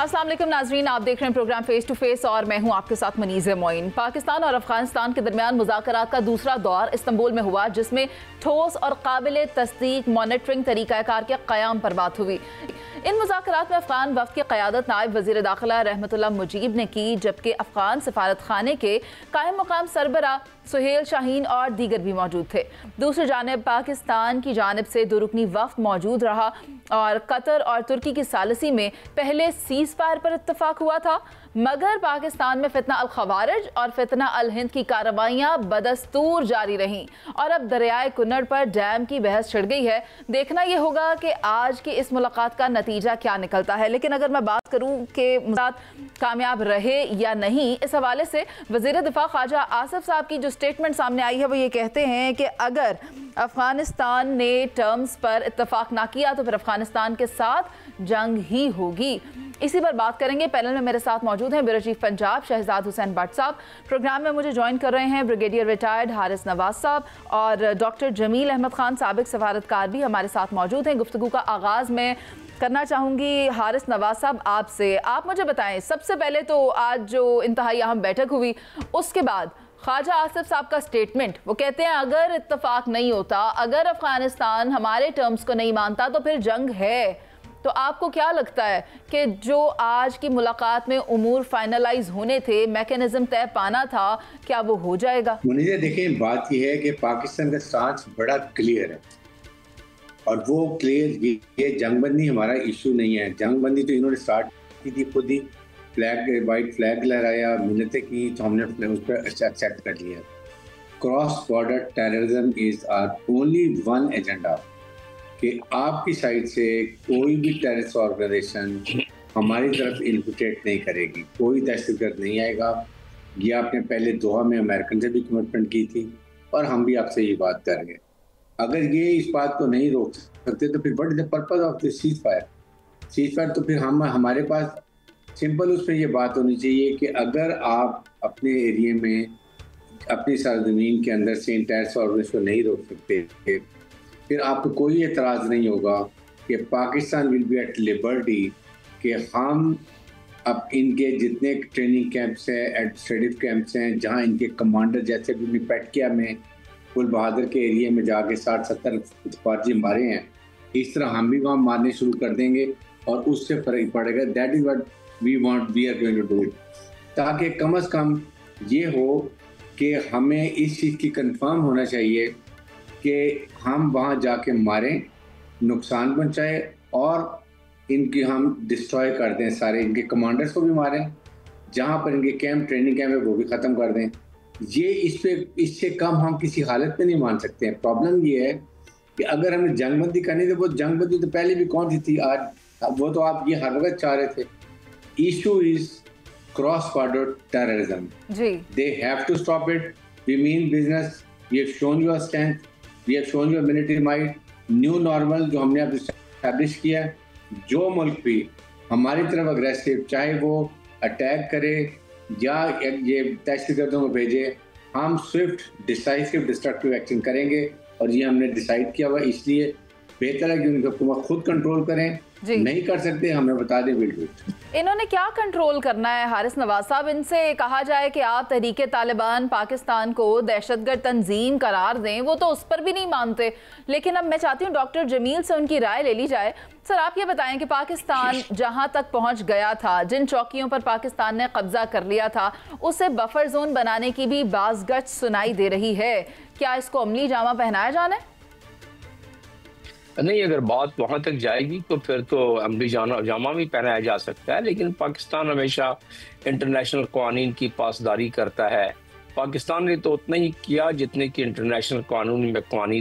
अस्सलाम वालेकुम नाजरीन, आप देख रहे हैं प्रोग्राम फेस टू फेस और मैं हूं आपके साथ मनीज़ मोइन। पाकिस्तान और अफगानिस्तान के दरमियान मुज़ाकरात का दूसरा दौर इस्तांबुल में हुआ, जिसमें ठोस और काबिल तस्दीक मॉनिटरिंग तरीक़ाकार के क़याम पर बात हुई। इन मुज़ाकरात में अफगान वफ़द की क़यादत नायब वज़ीर दाखिला रहमतुल्लाह मुजीब ने की, जबकि अफगान सफारत खाने के कायम मकाम सरबरा सुहेल शाहीन और दीगर भी मौजूद थे। दूसरी जानिब पाकिस्तान की जानिब से दो रुकनी वफ़द मौजूद रहा और कतर और तुर्की की सालसी में पहले सीज़ फायर पर इत्तफाक हुआ था, मगर पाकिस्तान में फितना अल खवारिज और फितना अल हिंद की कार्रवाइयाँ बदस्तूर जारी रहीं और अब दरियाए कुन्नड़ पर डैम की बहस छिड़ गई है। देखना यह होगा कि आज की इस मुलाकात का नतीजा क्या निकलता है। लेकिन अगर मैं बात करूँ कि मुलाकात कामयाब रहे या नहीं, इस हवाले से वज़ीर दिफा ख्वाजा आसिफ साहब की जो स्टेटमेंट सामने आई है वो ये कहते हैं कि अगर अफगानिस्तान ने टर्म्स पर इत्तफाक ना किया तो फिर अफगानिस्तान के साथ जंग ही होगी। इसी पर बात करेंगे। पैनल में मेरे साथ मौजूद हैं ब्यूरो चीफ पंजाब शहजाद हुसैन भट्ट साहब, प्रोग्राम में मुझे ज्वाइन कर रहे हैं ब्रिगेडियर रिटायर्ड हारिस नवाज साहब और डॉक्टर जमील अहमद खान साबिक सफारतकार भी हमारे साथ मौजूद हैं। गुफ्तगू का आगाज़ में करना चाहूँगी हारिस नवाज साहब आपसे। आप मुझे बताएं, सबसे पहले तो आज जो इंतहाई अहम बैठक हुई उसके बाद ख्वाजा आसिफ साहब का स्टेटमेंट, वो कहते हैं अगर इत्तफाक नहीं होता, अगर अफगानिस्तान हमारे टर्म्स को नहीं मानता तो फिर जंग है। तो आपको क्या लगता है कि जो आज की मुलाकात में उमूर फाइनलाइज होने थे, मैकेनिज्म तय पाना था, क्या वो हो जाएगा? मुनीज़ा, देखिए बात यह है कि पाकिस्तान का स्टांस बड़ा क्लियर है और वो क्लियर ये जंगबंदी हमारा इशू नहीं है। जंगबंदी तो इन्होंने स्टार्ट की थी, खुद ही फ्लैग वाइट फ्लैग लहराया, मिन्नतें की, तो हमने उस पर एक्सेप्ट कर लिया। Cross border terrorism is our only one agenda कि आपकी साइड से कोई भी टेररिस्ट ऑर्गेनाइजेशन हमारी तरफ इन्फिल्ट्रेट नहीं करेगी, कोई दहशतगर्द नहीं आएगा। ये आपने पहले दोहा में अमेरिकन से भी कमिटमेंट की थी और हम भी आपसे ये बात करेंगे। अगर ये इस बात को नहीं रोक सकते तो फिर what is the purpose of the cease fire? Cease fire तो फिर हमारे पास सिंपल उस पर यह बात होनी चाहिए कि अगर आप अपने एरिया में अपनी सरजमीन के अंदर से टेररिस्ट ऑर्गेनाइजेशन को नहीं रोक सकते, फिर आपको कोई एतराज़ नहीं होगा कि Pakistan will be at liberty कि हम अब इनके जितने ट्रेनिंग कैंप्स हैं, एडमिनिस्ट्रेटिव कैंप्स हैं, जहां इनके कमांडर जैसे भी पेटकिया में गुल बहादुर के एरिया में जाके 60-70 फौजी मारे हैं, इस तरह हम भी वहाँ मारने शुरू कर देंगे और उससे फर्क पड़ेगा। That is what we want, we are going to do, ताकि कम से कम ये हो कि हमें इस चीज़ की कंफर्म होना चाहिए कि हम वहाँ जाके मारें, नुकसान पहुँचाए और इनकी हम डिस्ट्रॉय कर दें, सारे इनके कमांडर्स को भी मारें, जहाँ पर इनके कैंप ट्रेनिंग कैंप है वो भी ख़त्म कर दें। ये इससे कम हम किसी हालत में नहीं मान सकते हैं। प्रॉब्लम ये है कि अगर हमें जंगबंदी करनी थी, वो जंगबंदी तो पहले भी कौन सी थी, आज वो तो आप ये हर वक्त चाह रहे थे। Issue is cross border terrorism. They have to stop it. We mean business, we have shown your strength, we have shown your military might. New normal जो हमने अब एस्टैब्लिश किया है, जो मुल्क भी हमारी तरफ अग्रेसिव, चाहे वो अटैक करे या ये दहशतगर्दों को भेजे, हम स्विफ्ट डिसाइसिव डिस्ट्रक्टिव एक्शन करेंगे और ये हमने डिसाइड किया हुआ। इसलिए बेहतर है कि उनकी हुकूमत खुद कंट्रोल करें। नहीं कर सकते हमें बता दें, विल डू इट। इन्होंने क्या कंट्रोल करना है हारिस नवाज साहब? इनसे कहा जाए कि आप तहरीके तालिबान पाकिस्तान को दहशतगर्द तंजीम करार दें, वो तो उस पर भी नहीं मानते। लेकिन अब मैं चाहती हूँ डॉक्टर जमील से उनकी राय ले ली जाए। सर, आप ये बताएं कि पाकिस्तान जहाँ तक पहुँच गया था, जिन चौकियों पर पाकिस्तान ने कब्जा कर लिया था, उसे बफर जोन बनाने की भी बाज़गश्त सुनाई दे रही है। क्या इसको अमली जामा पहनाया जाना है? नहीं, अगर बात वहाँ तक जाएगी तो फिर तो अमली जामा भी पहनाया जा सकता है, लेकिन पाकिस्तान हमेशा इंटरनेशनल कानून की पासदारी करता है। पाकिस्तान ने तो उतना ही किया जितने की इंटरनेशनल कानून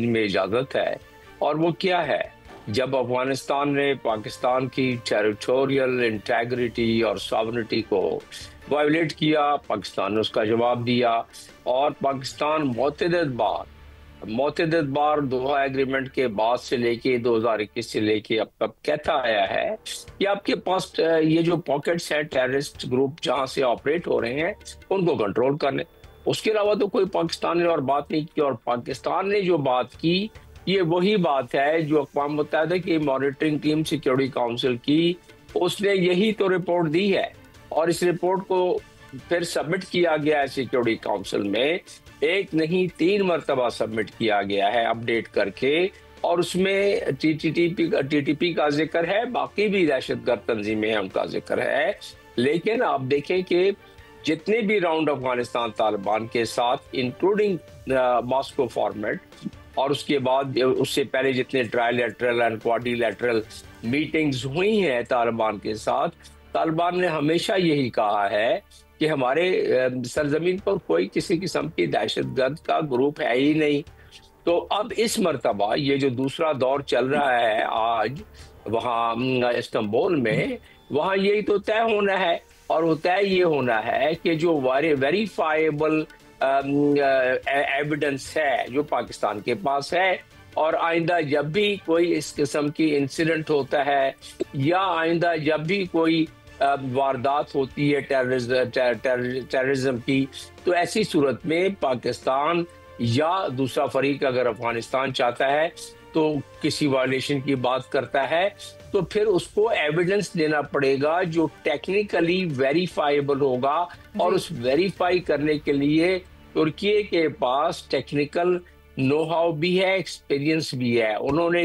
में इजाज़त है। और वो क्या है, जब अफगानिस्तान ने पाकिस्तान की टेरिटोरियल इंटेग्रिटी और सॉवरेनिटी को वायलेट किया, पाकिस्तान ने उसका जवाब दिया और पाकिस्तान मोतअद्दिद बार दोहा एग्रीमेंट के बाद से लेके 2021 से लेके अब तक कहता आया है कि आपके पास ये जो पॉकेट्स हैं, टेररिस्ट ग्रुप जहां से ऑपरेट हो रहे हैं, उनको कंट्रोल कर लें। उसके अलावा तो कोई पाकिस्तान ने और बात नहीं की। और पाकिस्तान ने जो बात की, ये वही बात है जो अक़वाम मुत्तहिदा की मॉनिटरिंग टीम सिक्योरिटी काउंसिल की उसने यही तो रिपोर्ट दी है और इस रिपोर्ट को फिर सबमिट किया गया है सिक्योरिटी काउंसिल में। एक नहीं 3 मरतबा सबमिट किया गया है अपडेट करके, और उसमें टीटीपी का जिक्र है, बाकी भी दहशतगर्द तंजीमें हैं उनका जिक्र है। लेकिन आप देखें कि जितने भी राउंड अफगानिस्तान तालिबान के साथ इंक्लूडिंग मॉस्को फॉर्मेट और उसके बाद उससे पहले जितने ट्राइलेटरल एंड क्वाड्रिलेटरल मीटिंग्स हुई हैं तालिबान के साथ, तालिबान ने हमेशा यही कहा है कि हमारे सरजमीन पर कोई किसी किस्म की दहशतगर्द का ग्रुप है ही नहीं। तो अब इस मर्तबा ये जो दूसरा दौर चल रहा है आज वहाँ इस्तांबुल में, वहाँ यही तो तय होना है, और वो तय ये होना है कि जो वेरीफाइबल एविडेंस है जो पाकिस्तान के पास है, और आइंदा जब भी कोई इस किस्म की इंसिडेंट होता है या आइंदा जब भी कोई वारदात होती है टेररिज्म की, तो ऐसी सूरत में पाकिस्तान या दूसरा फरीक अगर अफगानिस्तान चाहता है तो किसी वायलेशन की बात करता है, तो फिर उसको एविडेंस देना पड़ेगा जो टेक्निकली वेरीफाइबल होगा। और उस वेरीफाई करने के लिए तुर्की के पास टेक्निकल नो हाउ भी है, एक्सपीरियंस भी है। उन्होंने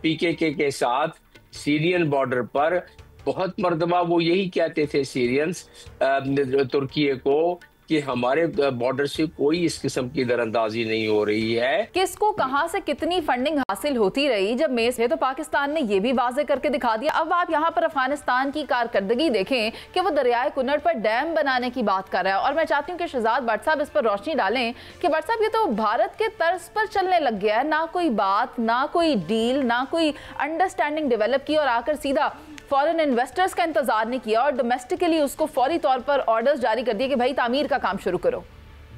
पीकेके के साथ सीरियन बॉर्डर पर बहुत मर्तबा वो यही कहते थे सीरियंस तुर्की को कि हमारे बॉर्डर से कोई इस किस्म की दरअंदाजी नहीं हो रही है। किसको कहां से कितनी फंडिंग हासिल होती रही जब मेज है, तो पाकिस्तान ने यह भी वाजे करके दिखा दिया। अब आप यहां पर अफगानिस्तान की कारकर्दगी देखें कि वो दरियाए कुन्नड़ पर डैम बनाने की बात कर रहा है, और मैं चाहती हूं कि शहजाद भट्ट साहब इस पर रोशनी डालें कि भट्ट साहब ये तो भारत के तर्ज पर चलने लग गया है, ना कोई बात, ना कोई डील, ना कोई अंडरस्टैंडिंग डेवलप की, और आकर सीधा फॉरेन इन्वेस्टर्स का इंतजार नहीं किया और डोमेस्टिकली उसको फौरी तौर पर ऑर्डर्स जारी कर दिए कि भाई तामीर का काम शुरू करो।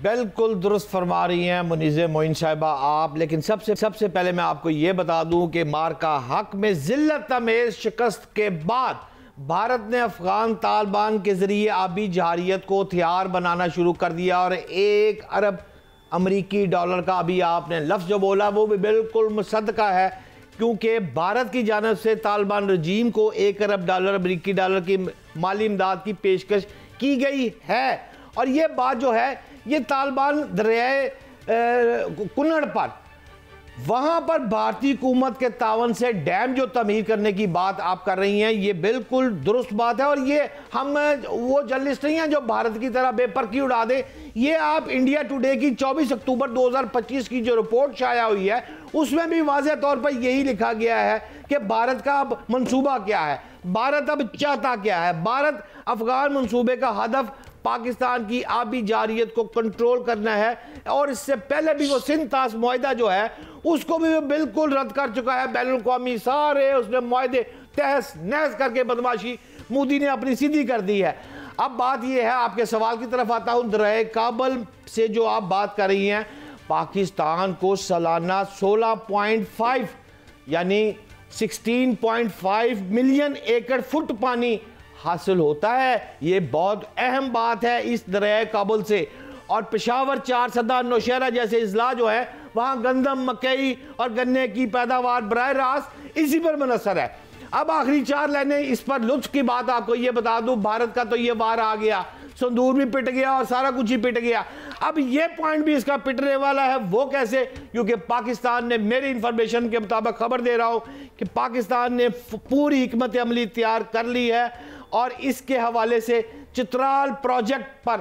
बिल्कुल दुरुस्त फरमा रही हैं मुनीज़ मोइन साहिबा आप। लेकिन सबसे पहले मैं आपको ये बता दूं कि मार्का हक में जिल्लत अमेज शिकस्त के बाद भारत ने अफगान तालिबान के जरिए आबी जहारियत को हथियार बनाना शुरू कर दिया, और 1 अरब अमरीकी डॉलर का अभी आपने लफ्ज़ जो बोला वो भी बिल्कुल मुसद्दका है, क्योंकि भारत की जानब से तालिबान रजीम को 1 अरब डॉलर अमरीकी डॉलर की माली इमदाद की पेशकश की गई है। और ये बात जो है ये तालिबान दरियाए कुन्नड़ पर वहाँ पर भारतीय हुकूमत के तावन से डैम जो तमीर करने की बात आप कर रही हैं, ये बिल्कुल दुरुस्त बात है। और ये हम वो जर्नलिस्ट नहीं हैं जो भारत की तरह बेपरखी उड़ा दे। ये आप इंडिया टुडे की 24 अक्टूबर 2025 की जो रिपोर्ट शाया हुई है उसमें भी वाज़ेह तौर पर यही लिखा गया है कि भारत का अब मंसूबा क्या है, भारत अब चाहता क्या है। भारत अफगान मंसूबे का हदफ पाकिस्तान की आबी जारियत को कंट्रोल करना है, और इससे पहले भी वो सिंध तास मुआहिदा जो है उसको भी वो बिल्कुल रद्द कर चुका है। बैनुल-अक़वामी सारे उसने मुआहिदे तहस नहस करके बदमाशी मोदी ने अपनी सीधी कर दी है। अब बात ये है, आपके सवाल की तरफ आता हूँ, दरियाए काबल से जो आप बात कर रही हैं, पाकिस्तान को सालाना 16.5 यानी 16.5 मिलियन एकड़ फुट पानी हासिल होता है। ये बहुत अहम बात है इस दरियाए काबुल से। और पेशावर, चार सदा, नौशहरा जैसे अजला जो है वहाँ गंदम, मकई और गन्ने की पैदावार बराह रास्त इसी पर मुनहसर है। अब आखिरी 4 लाइनें इस पर लुत्फ की बात आपको ये बता दूं, भारत का तो ये वार आ गया, संदूर भी पिट गया और सारा कुछ ही पिट गया। अब ये पॉइंट भी इसका पिटने वाला है। वो कैसे? क्योंकि पाकिस्तान ने, मेरी इंफॉर्मेशन के मुताबिक खबर दे रहा हूं कि पाकिस्तान ने पूरी हिकमत अमली तैयार कर ली है, और इसके हवाले से चित्राल प्रोजेक्ट पर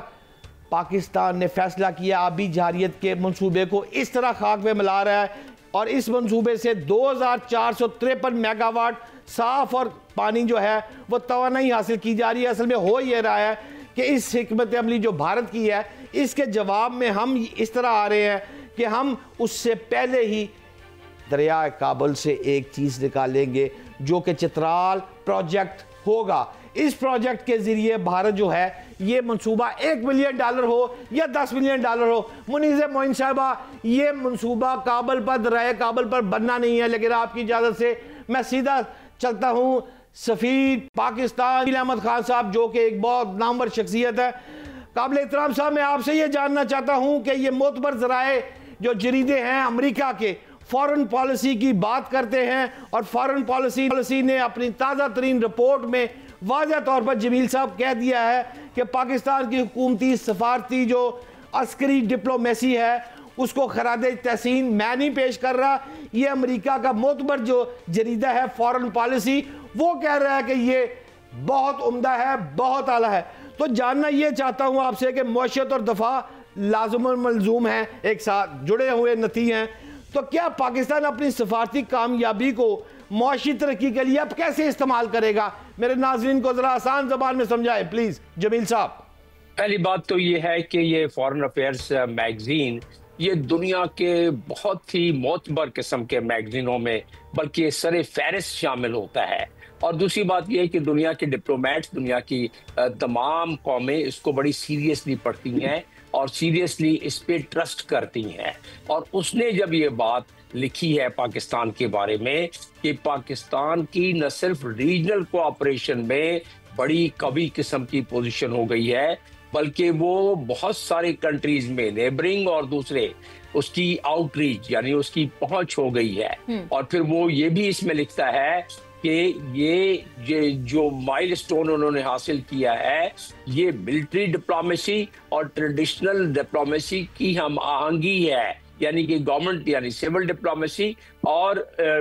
पाकिस्तान ने फैसला किया आबी जहारियत के मंसूबे को इस तरह खाक में मिला रहा है, और इस मंसूबे से 2453 मेगावाट साफ और पानी जो है वो तवानाई हासिल की जा रही है। असल में हो ये रहा है कि इस हिकमत अमली जो भारत की है इसके जवाब में हम इस तरह आ रहे हैं कि हम उससे पहले ही दरिया काबुल से एक चीज़ निकालेंगे जो कि चित्राल प्रोजेक्ट होगा। इस प्रोजेक्ट के जरिए भारत जो है ये मंसूबा $1 बिलियन हो या $10 बिलियन हो, मुनीज़ मोइन साहिबा, ये मंसूबा काबुल पर, दरिया काबुल पर बनना नहीं है। लेकिन आपकी इजाज़त से मैं सीधा चलता हूँ सफ़ीर पाकिस्तान अहमद खान साहब, जो कि एक बहुत नामवर शख्सियत है, काबिल एहतराम साहब, मैं आपसे ये जानना चाहता हूँ कि ये मोतबर ज़राए जो जरीदे हैं अमेरिका के, फॉरेन पॉलिसी की बात करते हैं और फॉरेन पॉलिसी ने अपनी ताज़ा तरीन रिपोर्ट में वाज़ह तौर पर जमील साहब कह दिया है कि पाकिस्तान की हुकूमती सफारती जो अस्करी डिप्लोमेसी है उसको खरादे तहसीन मैं नहीं पेश कर रहा। ये अमेरिका का मोतबर जो जरीदा है फॉरेन पॉलिसी, वो कह रहा है कि ये बहुत उम्दा है, बहुत आला है। तो जानना ये चाहता हूँ आपसे कि मौशियत और दफा लाज़िम और मलजूम हैं, एक साथ जुड़े हुए नती हैं, तो क्या पाकिस्तान अपनी सफारती कामयाबी को मौशी तरक्की के लिए अब कैसे इस्तेमाल करेगा? मेरे नाज़रीन को ज़रा आसान ज़बान में समझाएं प्लीज़ जमील साहब। पहली बात तो ये है कि ये फॉरेन अफेयर्स मैगजीन ये दुनिया के बहुत ही मोतबर किस्म के मैगजीनों में बल्कि सरे फहरिस्त शामिल होता है। और दूसरी बात यह है कि दुनिया के डिप्लोमेट्स, दुनिया की तमाम कौमें इसको बड़ी सीरियसली पढ़ती हैं और सीरियसली इस पे ट्रस्ट करती हैं। और उसने जब ये बात लिखी है पाकिस्तान के बारे में कि पाकिस्तान की न सिर्फ रीजनल कोऑपरेशन में बड़ी कवी किस्म की पोजीशन हो गई है, बल्कि वो बहुत सारे कंट्रीज में नेबरिंग और दूसरे उसकी आउटरीच यानी उसकी पहुंच हो गई है। और फिर वो ये भी इसमें लिखता है कि ये जो माइलस्टोन उन्होंने हासिल किया है ये मिलिट्री डिप्लोमेसी और ट्रेडिशनल डिप्लोमेसी की हम आहंगी है, यानी कि गवर्नमेंट यानी सिविल डिप्लोमेसी और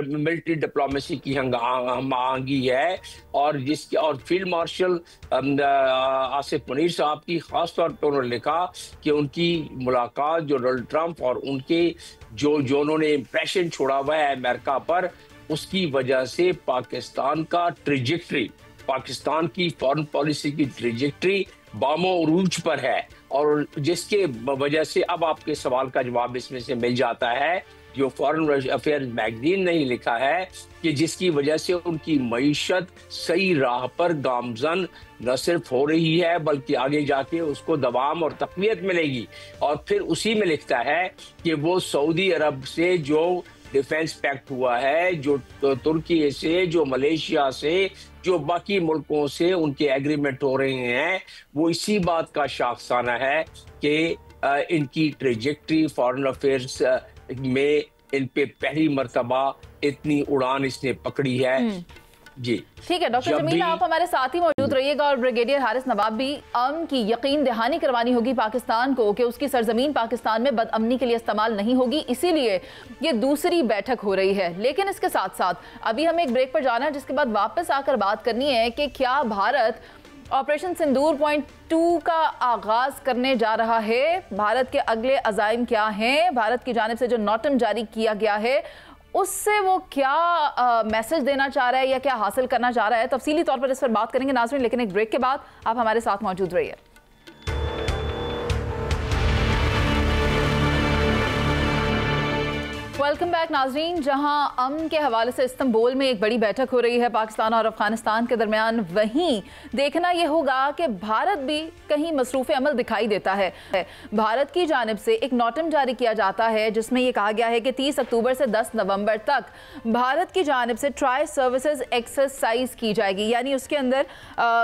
मिलिट्री डिप्लोमेसी की हम आहंगी है। और जिसकी और फील्ड मार्शल आसिफ मुनीर साहब की खास तौर पर उन्होंने लिखा कि उनकी मुलाकात जो डोनाल्ड ट्रंप और उनके जो उन्होंने इम्प्रेशन छोड़ा हुआ है अमेरिका पर, उसकी वजह से पाकिस्तान का ट्रेजेक्टरी, पाकिस्तान की फॉरेन पॉलिसी की ट्रेजेक्टरी बामो उरूज पर है। और जिसके वजह से अब आपके सवाल का जवाब इसमें से मिल जाता है, जो फॉरेन अफेयर्स मैगजीन ने लिखा है कि जिसकी वजह से उनकी मईशत सही राह पर गामजन न सिर्फ हो रही है बल्कि आगे जाके उसको दवाम और तक़वियत मिलेगी। और फिर उसी में लिखता है कि वो सऊदी अरब से जो डिफेंस पैक्ट हुआ है, जो तुर्की से, जो मलेशिया से, जो बाकी मुल्कों से उनके एग्रीमेंट हो रहे हैं, वो इसी बात का शाखसाना है कि इनकी ट्रेजेक्टरी फॉरेन अफेयर्स में इन पे पहली मर्तबा इतनी उड़ान इसने पकड़ी है। जी ठीक है डॉक्टर जमील, आप हमारे साथ ही मौजूद रहिएगा और ब्रिगेडियर हारिस नवाब भी अमन की यकीन दहानी करवानी होगी पाकिस्तान को कि उसकी सरजमीन पाकिस्तान में बदअमनी के लिए इस्तेमाल नहीं होगी, इसीलिए ये दूसरी बैठक हो रही है। लेकिन इसके साथ साथ अभी हमें एक ब्रेक पर जाना है, जिसके बाद वापस आकर बात करनी है कि क्या भारत ऑपरेशन सिंदूर .2 का आगाज करने जा रहा है, भारत के अगले अज़ाइम क्या हैं, भारत की जानिब से जो नोटम जारी किया गया है उससे वो क्या मैसेज देना चाह रहा है या क्या हासिल करना चाह रहा है। तफसीली तौर पर इस पर बात करेंगे नाज़रीन, लेकिन एक ब्रेक के बाद आप हमारे साथ मौजूद रहिए। वेलकम बैक नाज़रीन। जहां अमन के हवाले से इस्तांबुल में एक बड़ी बैठक हो रही है पाकिस्तान और अफगानिस्तान के दरमियान, वहीं देखना यह होगा कि भारत भी कहीं मसरूफ़ अमल दिखाई देता है। भारत की जानिब से एक नोटम जारी किया जाता है जिसमें यह कहा गया है कि 30 अक्टूबर से 10 नवंबर तक भारत की जानिब से ट्राई सर्विसेज एक्सरसाइज की जाएगी, यानी उसके अंदर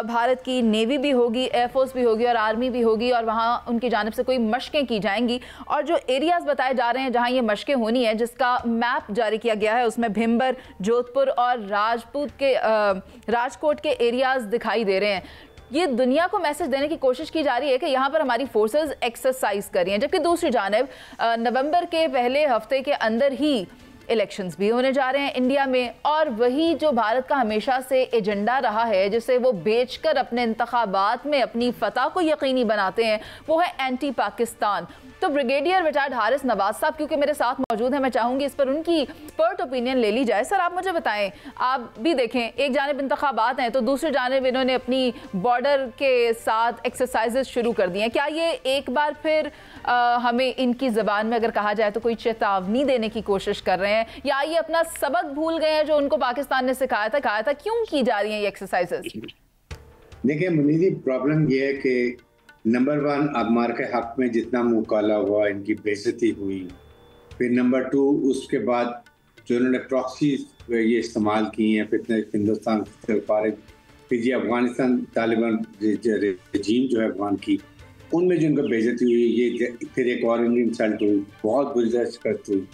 भारत की नेवी भी होगी, एयरफोर्स भी होगी और आर्मी भी होगी, और वहाँ उनकी जानिब से कोई मशकें की जाएंगी। और जो एरियाज़ बताए जा रहे हैं जहाँ ये मशकें होनी है, जिसका मैप जारी किया गया है, उसमें भिम्बर, जोधपुर और राजकोट के एरियाज दिखाई दे रहे हैं। ये दुनिया को मैसेज देने की कोशिश की जा रही है कि यहाँ पर हमारी फोर्सेस एक्सरसाइज कर रही हैं। जबकि दूसरी जानिब नवंबर के पहले हफ्ते के अंदर ही इलेक्शंस भी होने जा रहे हैं इंडिया में, और वही जो भारत का हमेशा से एजेंडा रहा है जिसे वो बेचकर अपने इंतखाबात में अपनी फतह को यकीनी बनाते हैं, वो है एंटी पाकिस्तान। तो ब्रिगेडियर रिटायर्ड हारिस नवाज साहब क्योंकि मेरे साथ मौजूद हैं, मैं चाहूंगी इस पर उनकी एक्सपर्ट ओपिनियन ले ली जाए। सर आप मुझे बताएं, आप भी देखें, एक जानिब इंतखाबात हैं तो दूसरी जानिब इन्होंने अपनी बॉर्डर के साथ एक्सरसाइजेस शुरू कर दी हैं। क्या ये एक बार फिर हमें इनकी ज़बान में अगर कहा जाए तो कोई चेतावनी देने की कोशिश कर रहे हैं, या ये अपना सबक भूल गए हैं जो उनको पाकिस्तान ने सिखाया था? क्यों की जा रही हैं ये एक्सरसाइजेस? देखिए मुनीदी, प्रॉब्लम ये है कि नंबर 1 अगमार के हक में जितना मुँह काला हुआ, इनकी बेइज्जती हुई। फिर नंबर 2 उसके बाद जो इन्होंने प्रॉक्सी ये इस्तेमाल की हैं, फिर हिंदुस्तान से फारिग, फिर ये अफगानिस्तान तालिबान रजीम जो है अफगान की, उनमें जो इनका बेइज्जती हुई, ये फिर एक और इनकी इंसल्ट हुई, बहुत बुरी शिकस्त हुई।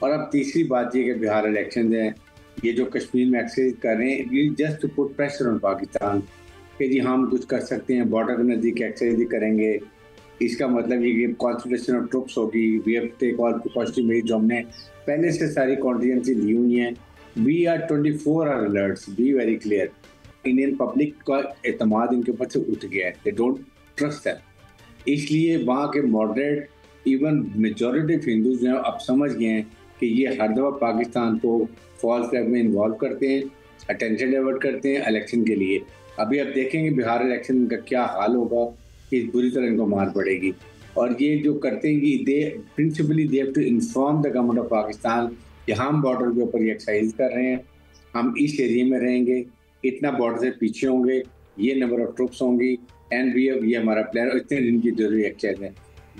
और अब तीसरी बात ये कि बिहार इलेक्शन हैं, ये जो कश्मीर में एक्सरसाइज कर रहे हैं, ये just to put pressure on Pakistan कि जी हम कुछ कर सकते हैं, बॉर्डर के नज़दीक एक्सरसाइज करेंगे। इसका मतलब ये कि कॉन्संट्रेशन ऑफ ट्रुप्स होगी, we have take all precautionary measures, जो हमने पहले से सारी कॉन्टीजेंसी ली हुई हैं। We are 24 hour alerts, be very clear. Indian public का एतमाद इनके ऊपर से उठ गया है, दे डोंट ट्रस्ट दैम। इसलिए वहाँ के moderate even majority of Hindus जो हैं अब समझ गए हैं कि ये हर दफ़ा पाकिस्तान को फॉल्स फ्लैग में इन्वॉल्व करते हैं, अटेंशन डाइवर्ट करते हैं इलेक्शन के लिए। अभी आप देखेंगे बिहार इलेक्शन का क्या हाल होगा, कि बुरी तरह इनको मार पड़ेगी। और ये जो करते हैं कि they principally they have to inform the government of Pakistan कि हम बॉर्डर के ऊपर ये एक्सरसाइज कर रहे हैं, हम इस एरिया में रहेंगे, इतना बॉर्डर से पीछे होंगे, ये नंबर ऑफ ट्रुप्स होंगी, एंड ये हमारा प्लान, इतने दिन की जरूरी एक्सरसाइज है।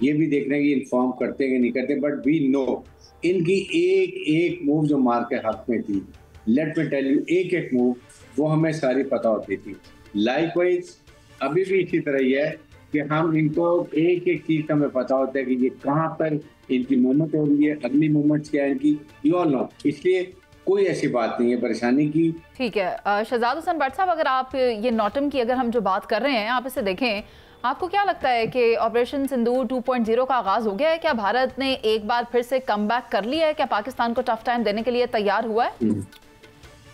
ये भी देखना है कि इन्फॉर्म करते हैं कि नहीं करते, बट वी नो इनकी एक एक मूव जो मार के हक में थी, लेट मी टेल यू, एक एक मूव वो हमें सारी पता होती थी। लाइकवाइज अभी भी इसी तरह ही है कि हम इनको एक एक चीज का हमें पता होता है कि ये कहाँ पर इनकी मूवमेंट हो रही है, अगली मूवमेंट्स क्या है इनकी, यू ऑल नो। इसलिए कोई ऐसी बात नहीं है परेशानी की। ठीक है शहजाद हुसैन भट्ट साहब, अगर आप ये नॉटम की अगर हम जो बात कर रहे हैं आप इसे देखें, आपको क्या लगता है कि ऑपरेशन सिंदूर 2.0 का आगाज हो गया है? क्या भारत ने एक बार फिर से कमबैक कर लिया है? क्या पाकिस्तान को टफ टाइम देने के लिए तैयार हुआ है?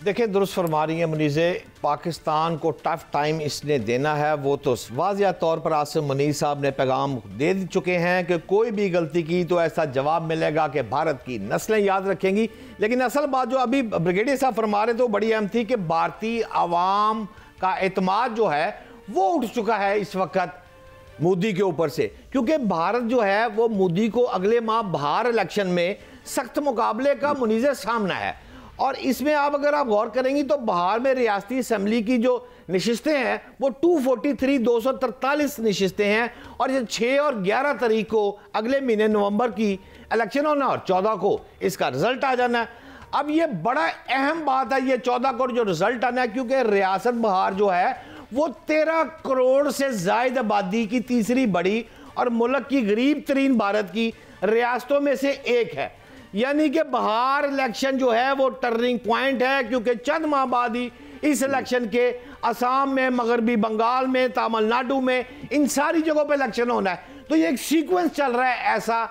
देखिए, दुरुस्त फरमा रही है मुनीज़े, पाकिस्तान को टफ टाइम इसने देना है। वो तो वाज़िया तौर पर आसिम मुनीर साहब ने पैगाम दे चुके हैं कि कोई भी गलती की तो ऐसा जवाब मिलेगा कि भारत की नस्लें याद रखेंगी। लेकिन असल बात जो अभी ब्रिगेडियर साहब फरमा रहे तो बड़ी अहम थी कि भारतीय आवाम का एतमाद जो है वो उठ चुका है इस वक्त मोदी के ऊपर से, क्योंकि भारत जो है वो मोदी को अगले माह बाहर इलेक्शन में सख्त मुकाबले का मुनीज़े सामना है। और इसमें आप अगर आप गौर करेंगी तो बाहर में रियासती असम्बली की जो नशिस्तें हैं वो 243 243 नशिस्तें हैं, और ये 6 और 11 तारीख को अगले महीने नवंबर की इलेक्शन होना और 14 को इसका रिजल्ट आ जाना है। अब ये बड़ा अहम बात है ये 14 को जो रिजल्ट आना है, क्योंकि रियासत बाहर जो है वो 13 करोड़ से जायद आबादी की तीसरी बड़ी और मुल्क की गरीब तरीन भारत की रियासतों में से एक है। यानी कि बाहर इलेक्शन जो है वो टर्निंग पॉइंट है, क्योंकि चंद माह बाद ही इस इलेक्शन के असम में, मगरबी बंगाल में, तमिलनाडु में, इन सारी जगहों पे इलेक्शन होना है। तो ये एक सीक्वेंस चल रहा है ऐसा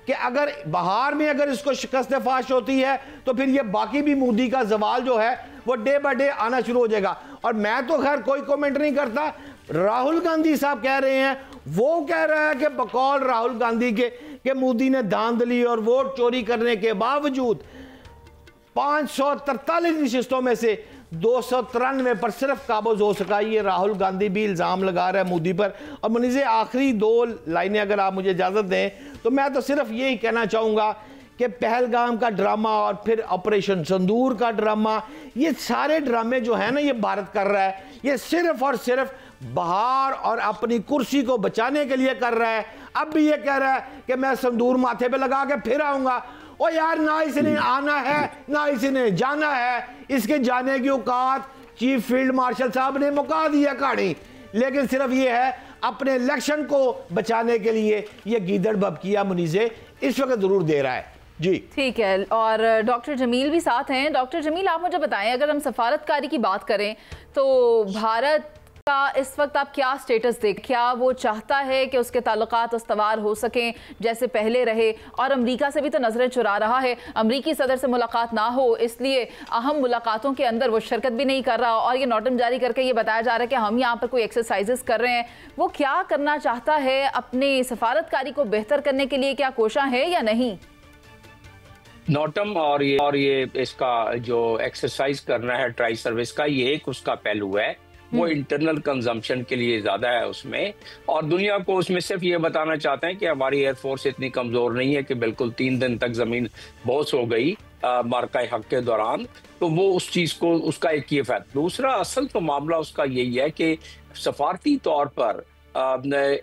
कि अगर बाहर में अगर इसको शिकस्त फाश होती है तो फिर ये बाकी भी मोदी का जवाल जो है वो डे बाय डे आना शुरू हो जाएगा। और मैं तो खैर कोई कमेंट नहीं करता, राहुल गांधी साहब कह रहे हैं, वो कह रहा है कि बकौल राहुल गांधी के मोदी ने धांधली और वोट चोरी करने के बावजूद 543 नशिस्तों में से 293 पर सिर्फ काबूज हो सका। ये राहुल गांधी भी इल्ज़ाम लगा रहा है मोदी पर। और मुझे आखिरी 2 लाइनें अगर आप मुझे इजाज़त दें तो मैं तो सिर्फ यही कहना चाहूँगा कि पहलगाम का ड्रामा और फिर ऑपरेशन सिंदूर का ड्रामा, ये सारे ड्रामे जो है ना ये भारत कर रहा है, ये सिर्फ और सिर्फ बाहर और अपनी कुर्सी को बचाने के लिए कर रहा है। अब भी ये कह रहा है कि मैं सिंदूर माथे पे लगा के फिर आऊँगा। ओ यार, ना इसने आना है ना इसने जाना है, इसके जाने की औकात चीफ फील्ड मार्शल साहब ने मुका दिया कहानी। लेकिन सिर्फ ये है अपने इलेक्शन को बचाने के लिए ये गीदड़ बबकिया मुनीज़े इस वक्त जरूर दे रहा है। जी ठीक है, और डॉक्टर जमील भी साथ हैं। डॉक्टर जमील, आप मुझे बताएं, अगर हम सफारतकारी की बात करें तो भारत का इस वक्त आप क्या स्टेटस देख, क्या वो चाहता है कि उसके ताल्लुकात उस्तवार हो सकें जैसे पहले रहे? और अमेरिका से भी तो नजरें चुरा रहा है, अमेरिकी सदर से मुलाकात ना हो इसलिए अहम मुलाकातों के अंदर वो शिरकत भी नहीं कर रहा, और ये नोटम जारी करके ये बताया जा रहा है कि हम यहाँ पर कोई एक्सरसाइजेस कर रहे हैं। वो क्या करना चाहता है? अपने सफारतकारी को बेहतर करने के लिए क्या कोशिश है या नहीं? नोटम और ये इसका जो एक्सरसाइज करना है ट्राई सर्विस का, ये एक उसका पहलू है। वो इंटरनल कंजम्पशन के लिए ज्यादा है उसमें, और दुनिया को उसमें सिर्फ ये बताना चाहते हैं कि हमारी एयरफोर्स इतनी कमजोर नहीं है कि बिल्कुल 3 दिन तक जमीन बोस हो गई मार्का हक के दौरान। तो वो उस चीज को, उसका एक ये फैक्ट। दूसरा असल तो मामला उसका यही है कि सफारती तौर पर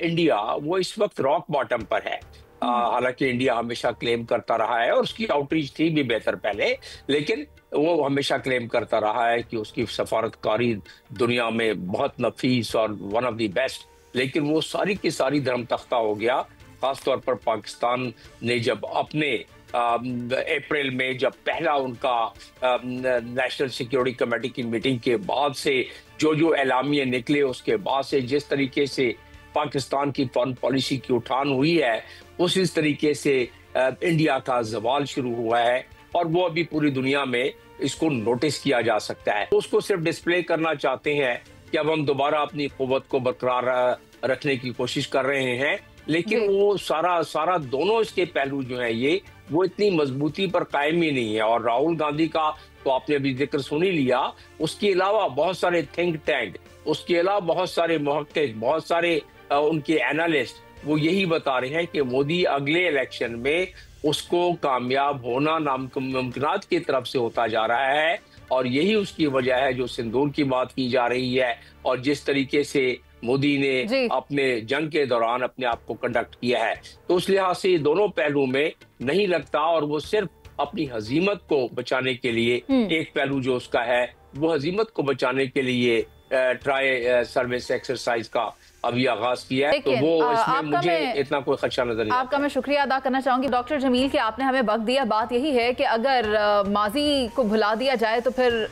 इंडिया वो इस वक्त रॉक बॉटम पर है। हालांकि इंडिया हमेशा क्लेम करता रहा है, और उसकी आउटरीच थी भी बेहतर पहले, लेकिन वो हमेशा क्लेम करता रहा है कि उसकी सफारतकारी दुनिया में बहुत नफीस और वन ऑफ द बेस्ट। लेकिन वो सारी की सारी धर्म तख्ता हो गया, खासतौर पर पाकिस्तान ने जब अपने अप्रैल में जब पहला उनका नेशनल सिक्योरिटी कमेटी की मीटिंग के बाद से जो एलामिये निकले, उसके बाद से जिस तरीके से पाकिस्तान की फॉरेन पॉलिसी की उठान हुई है, इस तरीके से इंडिया का जवाल शुरू हुआ है और वो अभी पूरी दुनिया में इसको नोटिस किया जा सकता है। तो उसको सिर्फ डिस्प्ले करना चाहते हैं कि अब हम दोबारा अपनी कुव्वत को बरकरार रखने की कोशिश कर रहे हैं, लेकिन वो सारा दोनों इसके पहलू जो है ये वो इतनी मजबूती पर कायम ही नहीं है। और राहुल गांधी का तो आपने अभी जिक्र सुन ही लिया, उसके अलावा बहुत सारे थिंक टैंक, उसके अलावा बहुत सारे मुहक्किक, बहुत सारे उनके एनालिस्ट वो यही बता रहे हैं कि मोदी अगले इलेक्शन में उसको कामयाब होना नामुमकिनात की तरफ से होता जा रहा है और यही उसकी वजह है जो सिंदूर की बात की जा रही है और जिस तरीके से मोदी ने अपने जंग के दौरान अपने आप को कंडक्ट किया है। तो उस लिहाज से दोनों पहलू में नहीं लगता और वो सिर्फ अपनी हजीमत को बचाने के लिए एक पहलू जो उसका है वो हजीमत को बचाने के लिए ट्राई सर्विस एक्सरसाइज का अभी आगाज किया है। तो वो इसमें मुझे इतना कोई खदशा नजर नहीं। आपका मैं शुक्रिया अदा करना चाहूंगी डॉक्टर जमील कि आपने हमें वक्त दिया। बात यही है कि अगर माजी को भुला दिया जाए तो फिर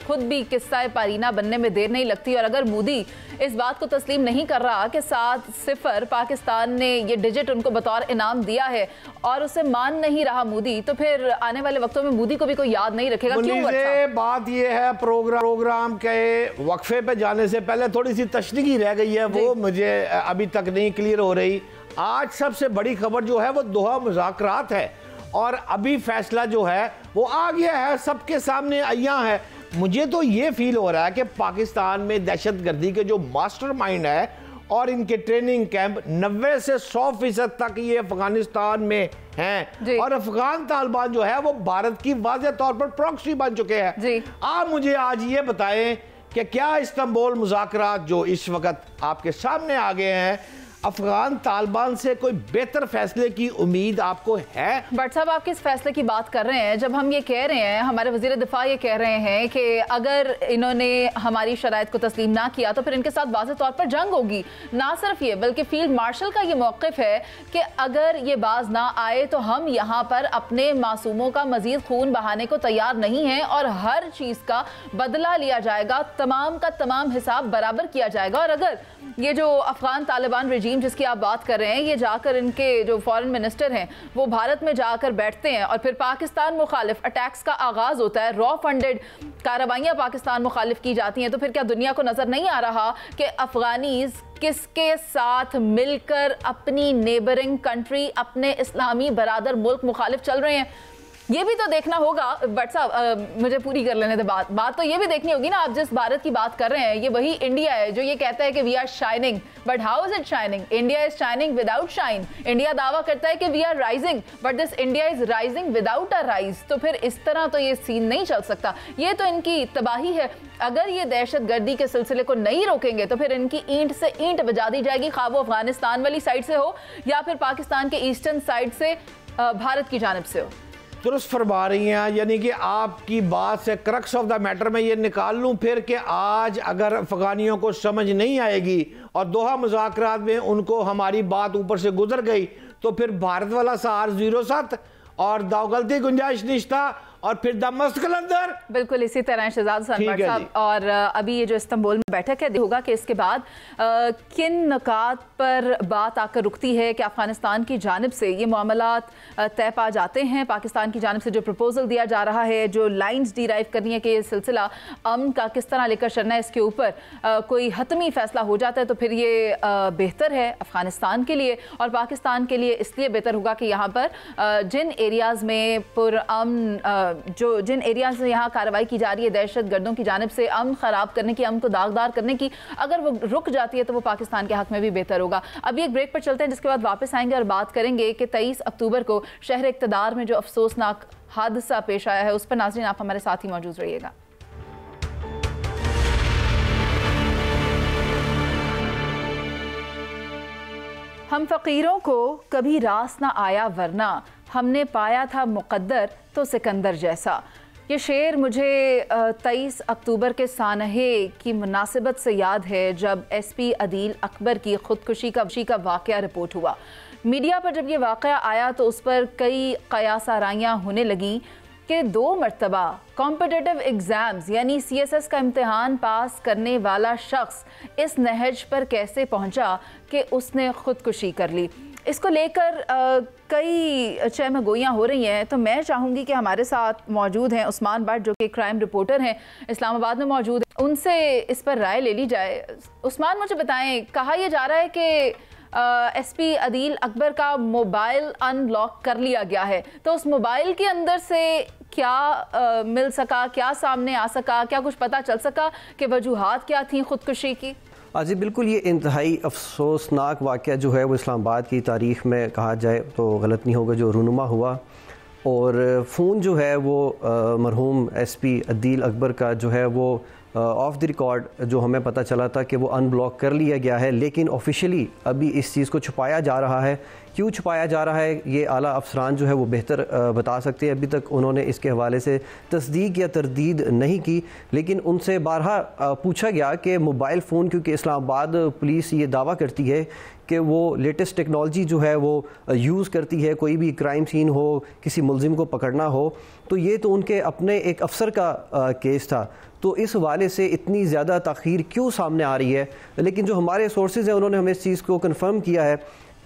खुद भी किस्सा पारीना बनने में देर नहीं लगती और अगर मोदी इस बात को तस्लीम नहीं कर रहा कि 7-0 पाकिस्तान ने ये डिजिट उनको बतौर इनाम दिया है और उसे मान नहीं रहा मोदी, तो फिर आने वाले वक्तों में मोदी को भी कोई याद नहीं रखेगा। क्यों? बात ये है प्रोग्राम के वक्फे पे जाने से पहले थोड़ी सी तशरीही रह गई है, वो मुझे अभी तक नहीं क्लियर हो रही। आज सबसे बड़ी खबर जो है वो दोहा मुज़ाकरात है और अभी फैसला जो है वो आ गया है, सबके सामने आया है। मुझे तो ये फील हो रहा है कि पाकिस्तान में दहशतगर्दी के जो मास्टरमाइंड है और इनके ट्रेनिंग कैंप 90 से 100% तक ये अफगानिस्तान में हैं और अफगान तालिबान जो है वो भारत की वाज़ेह तौर पर प्रॉक्सी बन चुके हैं। आप मुझे आज ये बताएं कि क्या इस्तांबुल मुज़ाकरात जो इस वक्त आपके सामने आ गए हैं, अफगान तालिबान से कोई बेहतर फैसले की उम्मीद आपको है? भट्ट साहब, आप किस फैसले की बात कर रहे हैं जब हम ये कह रहे हैं, हमारे वज़ीर दिफा ये कह रहे हैं कि अगर इन्होंने हमारी शराइत को तस्लीम ना किया तो फिर इनके साथ वाज़ेह तौर पर जंग होगी। ना सिर्फ ये बल्कि फील्ड मार्शल का ये मौक़िफ़ है कि अगर ये बाज ना आए तो हम यहाँ पर अपने मासूमों का मज़ीद खून बहाने को तैयार नहीं हैं और हर चीज़ का बदला लिया जाएगा, तमाम का तमाम हिसाब बराबर किया जाएगा। और अगर ये जो अफगान तालिबान रजीम जिसकी आप बात कर रहे हैं, ये जाकर इनके जो फॉरेन मिनिस्टर हैं वो भारत में जाकर बैठते हैं और फिर पाकिस्तान मुखालिफ अटैक्स का आगाज़ होता है, रॉ फंडेड कार्रवाइयाँ पाकिस्तान मुखालिफ की जाती हैं, तो फिर क्या दुनिया को नज़र नहीं आ रहा कि अफगानीज़ किसके साथ मिलकर अपनी नेबरिंग कंट्री, अपने इस्लामी बरादर मुल्क मुखालिफ चल रहे हैं? ये भी तो देखना होगा। बट साहब मुझे पूरी कर लेने दे बात तो ये भी देखनी होगी ना। आप जिस भारत की बात कर रहे हैं ये वही इंडिया है जो ये कहता है कि we are shining, but how is it shining? India is shining without shine. India दावा करता है कि we are rising, but this India is rising without a rise. तो फिर इस तरह तो ये सीन नहीं चल सकता, ये तो इनकी तबाही है। अगर ये दहशत गर्दी के सिलसिले को नहीं रोकेंगे तो फिर इनकी ईंट से ईंट बजा दी जाएगी, खा वो अफगानिस्तान वाली साइड से हो या फिर पाकिस्तान के ईस्टर्न साइड से भारत की जानिब से हो। दुरुस्त फरमा रही हैं, यानी कि आपकी बात से क्रक्स ऑफ द मैटर में ये निकाल लूँ फिर कि आज अगर अफगानियों को समझ नहीं आएगी और दोहा मुज़ाकरात में उनको हमारी बात ऊपर से गुजर गई तो फिर भारत वाला सार 0-7 और दावगलती गुंजाइश निश्ता और फिर दमस्त कलंदर। बिल्कुल इसी तरह शहजाद सनवर साहब। और अभी ये जो इस्तांबुल में बैठक है होगा कि इसके बाद किन नकात पर बात आकर रुकती है कि अफगानिस्तान की जानिब से ये मामलात तय पा जाते हैं। पाकिस्तान की जानिब से जो प्रपोजल दिया जा रहा है, जो लाइंस डिराइव करनी है कि ये सिलसिला अमन का किस तरह लेकर चलना है, इसके ऊपर कोई हतमी फैसला हो जाता है तो फिर ये बेहतर है अफगानिस्तान के लिए और पाकिस्तान के लिए इसलिए बेहतर होगा कि यहाँ पर जिन एरियाज़ में पुरअमन जिन एरिया से यहाँ कार्रवाई की जा रही है दहशत गर्दों की जानिब से अमन ख़राब करने की, अमन को दागदार करने की, अगर वो रुक जाती है तो वो पाकिस्तान के हक में भी बेहतर होगा। अभी एक ब्रेक पर चलते हैं जिसके बाद वापस आएंगे और बात करेंगे कि 23 अक्टूबर को शहर इक़्तिदार में जो अफसोसनाक हादसा पेश आया है उस पर। नाज़रीन आप हमारे साथ ही मौजूद रहिएगा। हम फ़कीरों को कभी रास ना आया वरना हमने पाया था मुक़द्दर तो सिकंदर जैसा। ये शेर मुझे 23 अक्टूबर के सानहे की मुनासिबत से याद है जब SP अदील अकबर की ख़ुदकुशी का वाक़या रिपोर्ट हुआ। मीडिया पर जब ये वाक़या आया तो उस पर कई कयास आराइयाँ होने लगी कि 2 मरतबा कॉम्पिटिटिव एग्ज़ाम्स यानी CSS का इम्तिहान पास करने वाला शख्स इस नहज पर कैसे पहुंचा कि उसने ख़ुदकुशी कर ली। इसको लेकर कई चहम गोइयाँ हो रही हैं। तो मैं चाहूँगी कि हमारे साथ मौजूद हैं उस्मान भट्ट जो कि क्राइम रिपोर्टर हैं, इस्लामाबाद में मौजूद हैं, उनसे इस पर राय ले ली जाए। उस्मान, मुझे बताएं, कहा यह जा रहा है कि SP अदील अकबर का मोबाइल अनलॉक कर लिया गया है, तो उस मोबाइल के अंदर से क्या मिल सका, क्या सामने आ सका, क्या कुछ पता चल सका कि वजूहात क्या थी ख़ुदकुशी की? जी बिल्कुल, ये इंतहाई अफसोसनाक वाक़या जो है वो इस्लामाबाद की तारीख़ में कहा जाए तो गलत नहीं होगा जो रूनुमा हुआ। और फ़ोन जो है वो मरहूम SP अदील अकबर का जो है वो ऑफ द रिकॉर्ड जो हमें पता चला था कि वो अनब्लॉक कर लिया गया है, लेकिन ऑफिशियली अभी इस चीज़ को छुपाया जा रहा है। क्यों छुपाया जा रहा है ये आला अफसरान जो है वो बेहतर बता सकते हैं। अभी तक उन्होंने इसके हवाले से तस्दीक या तरदीद नहीं की, लेकिन उनसे बारहा पूछा गया कि मोबाइल फ़ोन, क्योंकि इस्लामाबाद पुलिस ये दावा करती है कि वो लेटेस्ट टेक्नोलॉजी जो है वो यूज़ करती है, कोई भी क्राइम सीन हो, किसी मुलजिम को पकड़ना हो, तो ये तो उनके अपने एक अफसर का केस था, तो इस हवाले से इतनी ज़्यादा ताख़ीर क्यों सामने आ रही है। लेकिन जो हमारे सोर्सेज हैं उन्होंने हमें इस चीज़ को कन्फर्म किया है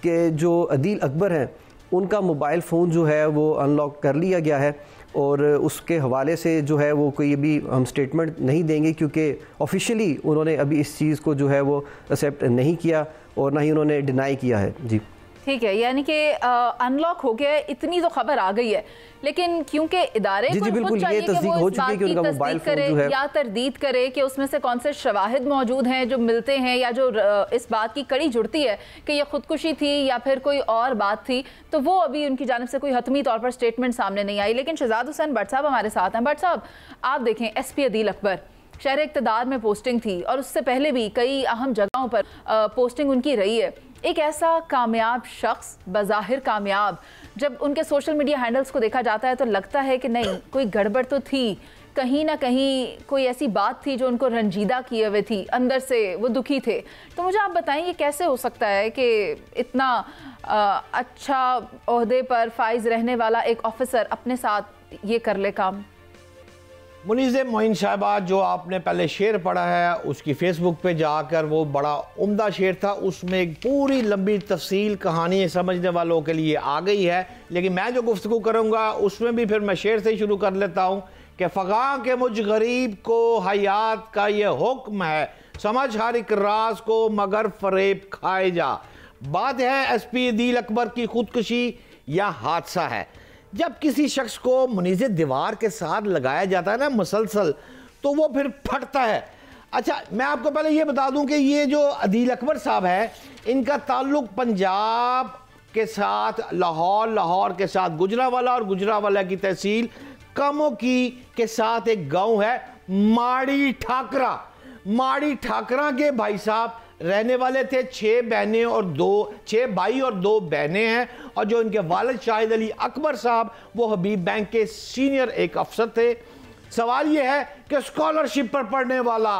कि जो अदील अकबर हैं उनका मोबाइल फ़ोन जो है वो अनलॉक कर लिया गया है, और उसके हवाले से जो है वो कोई भी हम स्टेटमेंट नहीं देंगे, क्योंकि ऑफिशियली उन्होंने अभी इस चीज़ को जो है वो एक्सेप्ट नहीं किया और ना ही उन्होंने डिनाई किया है। जी ठीक है, यानी कि अनलॉक हो गया, इतनी तो खबर आ गई है, लेकिन क्योंकि इदारे को खुद चाहिए कि वो इस बात की तस्दीक करे या तरदीद करे कि उसमें से कौन से शवाहिद मौजूद हैं जो मिलते हैं या जो इस बात की कड़ी जुड़ती है कि ये खुदकुशी थी या फिर कोई और बात थी, तो वो अभी उनकी जानिब से कोई हतमी तौर पर स्टेटमेंट सामने नहीं आई। लेकिन शहजाद हुसैन भट्ट साहब हमारे साथ हैं। भट्ट साहब, आप देखें, SP अदील अकबर शहर इक़्तिदार में पोस्टिंग थी और उससे पहले भी कई अहम जगहों पर पोस्टिंग उनकी रही है। एक ऐसा कामयाब शख्स, बज़ाहिर कामयाब, जब उनके सोशल मीडिया हैंडल्स को देखा जाता है तो लगता है कि नहीं, कोई गड़बड़ तो थी, कहीं ना कहीं कोई ऐसी बात थी जो उनको रंजीदा किए हुए थी, अंदर से वो दुखी थे। तो मुझे आप बताएं, ये कैसे हो सकता है कि इतना अच्छा ओहदे पर फाइज रहने वाला एक ऑफिसर अपने साथ ये कर ले काम? मुनीज़ मोइन साहिबा, जो आपने पहले शेर पढ़ा है उसकी फेसबुक पे जाकर, वो बड़ा उम्दा शेर था, उसमें एक पूरी लंबी तफसील कहानी समझने वालों के लिए आ गई है। लेकिन मैं जो गुफ्तगू करूँगा उसमें भी फिर मैं शेर से ही शुरू कर लेता हूँ कि फ़क़ा के मुझ गरीब को हयात का ये हुक्म है, समझ हर एक राज को मगर फ़रेब खाए जा। बात है SP अदील अकबर की खुदकुशी या हादसा है? जब किसी शख्स को मुनीज़े दीवार के साथ लगाया जाता है ना मुसलसल, तो वो फिर फटता है। अच्छा, मैं आपको पहले ये बता दूं कि ये जो अदील अकबर साहब है, इनका ताल्लुक पंजाब के साथ लाहौर, लाहौर के साथ गुजरावाला और गुजरावाला की तहसील कमोकी के साथ एक गांव है माड़ी ठाकरा। माड़ी ठाकरा के भाई साहब रहने वाले थे। 6 भाई और 2 बहनें हैं, और जो इनके वालिद शाहिद अली अकबर साहब वो हबीब बैंक के सीनियर एक अफसर थे। सवाल ये है कि स्कॉलरशिप पर पढ़ने वाला,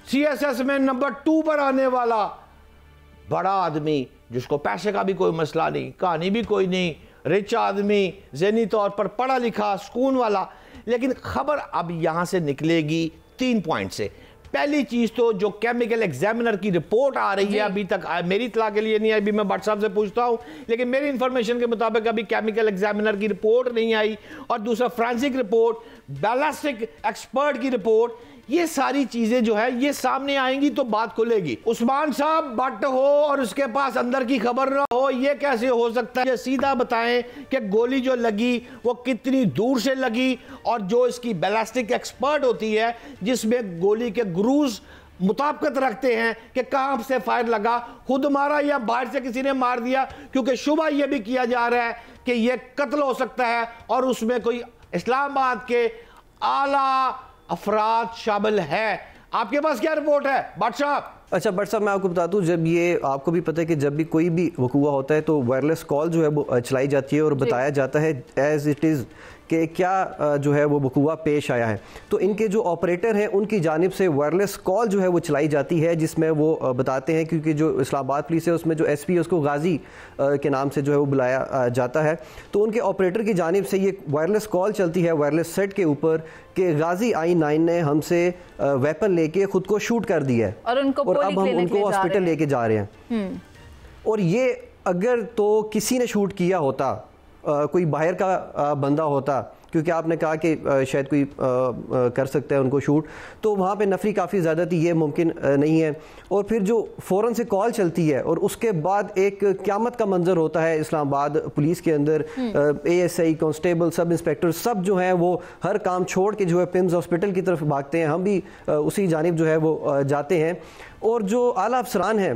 CSS में नंबर 2 पर आने वाला बड़ा आदमी, जिसको पैसे का भी कोई मसला नहीं, कहानी भी कोई नहीं, रिच आदमी, ज़हनी तौर पर पढ़ा लिखा, सुकून वाला। लेकिन खबर अब यहां से निकलेगी 3 पॉइंट से। पहली चीज तो जो केमिकल एग्जामिनर की रिपोर्ट आ रही है, अभी तक मेरी इत्तला के लिए नहीं आई, अभी मैं भट्ट साहब से पूछता हूं, लेकिन मेरी इंफॉर्मेशन के मुताबिक अभी केमिकल एग्जामिनर की रिपोर्ट नहीं आई। और दूसरा फोरेंसिक रिपोर्ट, बैलिस्टिक एक्सपर्ट की रिपोर्ट, ये सारी चीजें जो है ये सामने आएंगी तो बात खुलेगी। उस्मान साहब भट्ट हो और उसके पास अंदर की खबर ना हो, ये कैसे हो सकता है? ये सीधा बताएं कि गोली जो लगी वो कितनी दूर से लगी, और जो इसकी बैलिस्टिक एक्सपर्ट होती है जिसमें गोली के ग्रूज मुताबिकत रखते हैं कि कहां से फायर लगा, खुद मारा या बाहर से किसी ने मार दिया, क्योंकि शुबा यह भी किया जा रहा है कि यह कत्ल हो सकता है और उसमें कोई इस्लामाबाद के आला अफराद शामिल है। आपके पास क्या रिपोर्ट है भट्ट साहब? अच्छा बट साहब मैं आपको बता दूं, जब ये आपको भी पता है कि जब भी कोई भी वकूआ होता है तो वायरलेस कॉल जो है वो चलाई जाती है और बताया जाता है एज इट इज़ कि क्या जो है वो वकूआ पेश आया है। तो इनके जो ऑपरेटर हैं उनकी जानिब से वायरलेस कॉल जो है वो चलाई जाती है, जिसमें वो बताते हैं, क्योंकि जो इस्लामाबाद पुलिस है उसमें जो एसपी है उसको गाजी के नाम से जो है वो बुलाया जाता है। तो उनके ऑपरेटर की जानिब से ये वायरलेस कॉल चलती है वायरलेस सेट के ऊपर कि गाजी I-9 ने हमसे वेपन लेके खुद को शूट कर दिया है और अब हम उनको हॉस्पिटल लेके जा रहे हैं। और ये अगर तो किसी ने शूट किया होता, कोई बाहर का बंदा होता, क्योंकि आपने कहा कि शायद कोई कर सकता है उनको शूट, तो वहाँ पे नफरी काफ़ी ज़्यादा थी, ये मुमकिन नहीं है। और फिर जो फ़ौरन से कॉल चलती है और उसके बाद एक क़यामत का मंजर होता है इस्लामाबाद पुलिस के अंदर। ASI, कांस्टेबल, सब इंस्पेक्टर सब जो हैं वो हर काम छोड़ के जो है पिम्स हॉस्पिटल की तरफ भागते हैं। हम भी उसी जानिब जो है वो जाते हैं। और जो आला अफसरान हैं